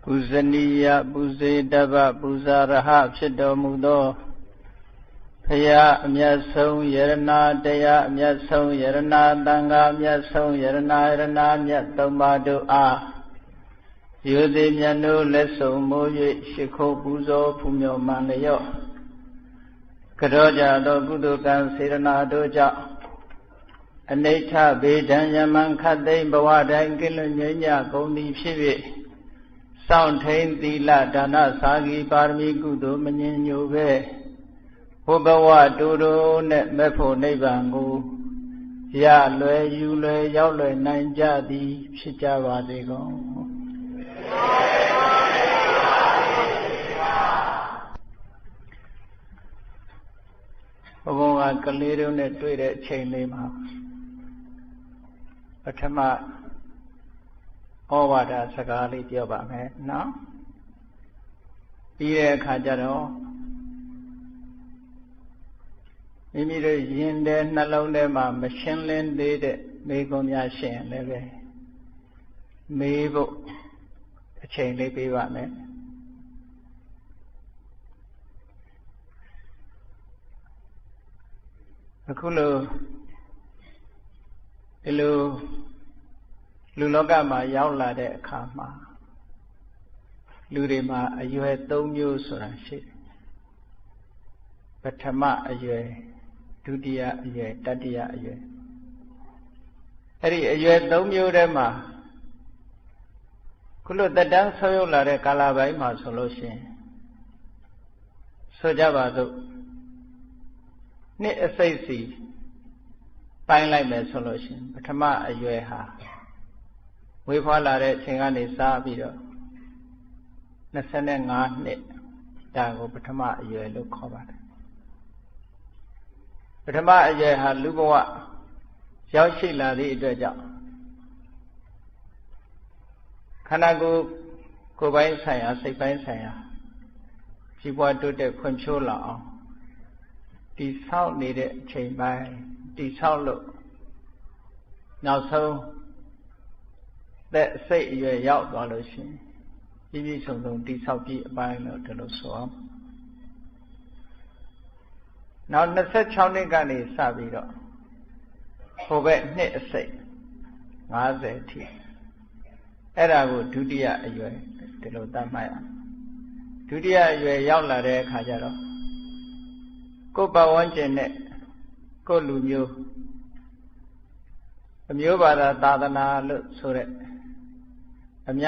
ပုဇနိယပုဇေတဗ္ဗပုဇာရဟဖြစ်တော်မူသောဖရာအမြတ်ဆုံးယရဏတရားအမြတ်ဆုံးယရဏသံဃာအမြတ်ဆုံးယရဏမြတ်သုံးပါးတို့အားရိုသေမြတ်နိုးလက်ဆုံးမိုး၍ရှိခိုးပူဇော်ဖူးမြော်မှန်လျော့ကြောကြသောကုသိုလ်ကံစေရနာတို့ကြောင့်အနိဋ္ဌဘေဒံယမံခတ်သိမ်းဘဝတိုင်းကင်းလွတ်ငြိမ်းချကုန်သည်ဖြစ်၍စောင့်ထိန်သီလဒါနစာဂီပါရမီကုသိုလ်မငြင်းညိုပဲဘုဘဝတူတို့နဲ့မဲ့ဖို့နိဗ္ဗာန်ကိုရလွယ်ယူလွယ်ရောက်လွယ်နိုင်ကြသည်ဖြစ်ကြပါစေကုန်ဘုံကကလေးတို့နဲ့တွေ့တဲ့အချိန်လေးမှာပထမဩဝါဒစကားလေးပြောပါမယ်နော်ပြီးတဲ့အခါကျတော့မိမိတို့ရင်ထဲနှလုံးထဲမှာမရှင်းလင်းသေးတဲ့မေးခွန်းများရှိရင်လည်းပဲမေးဖို့အချိန်လေးပေးပါမယ်အခုလိုဒီလိုလူလောကမှာရောက်လာတဲ့အခါမှာလူတွေမှာအရွယ်၃မျိုးဆိုတာရှိတယ်ပထမအရွယ်ဒုတိယအရွယ်တတိယအရွယ်အဲ့ဒီအရွယ်၃မျိုးထဲမှာခုလိုတက်တန်းဆောရောက်လာတဲ့ကာလပိုင်းမှာဆိုလို့ရှိရင်ဆိုကြပါစို့နှစ်အစိတ်စီပိုင်းလိုက်မယ်ဆိုလို့ရှိရင်ပထမအရွယ်ဟာဝေးဖွားလာတဲ့အချိန်ကနေစပြီးတော့25နှစ်ဒါကိုပထမအရွယ်လို့ခေါ်ပါတယ်ပထမအရွယ်ဟာလူဘဝရောက်ရှိလာသည့်အတွက်ကြောင့်ခန္ဓာကိုယ်ပိုင်းဆိုင်ရာစိတ်ပိုင်းဆိုင်ရာကြီးပွားတိုးတက်ဖွံ့ဖြိုးလာအောင်တည်ဆောက်နေတဲ့အချိန်ပိုင်းတည်ဆောက်လို့နောက်ဆုံးသက်စိတ်အရွယ်ရောက်သွားလို့ရှိရင်ပြည့်ပြည့်စုံစုံတည်ဆောက်ပြီးအပိုင်းလို့ဒီလိုဆိုအောင်နောက်26နှစ်ကနေစပြီးတော့ဟိုဘက်နှစ်အစိတ်50အထိအဲ့ဒါကိုဒုတိယအရွယ်ဒီလိုသတ်မှတ်ရဒုတိယအရွယ်ရောက်လာတဲ့အခါကျတော့ကိုယ်ပတ်ဝန်းကျင်နဲ့ကိုယ်လူမျိုးအမျိုးဘာသာသာသနာလို့ဆိုတဲ့အများ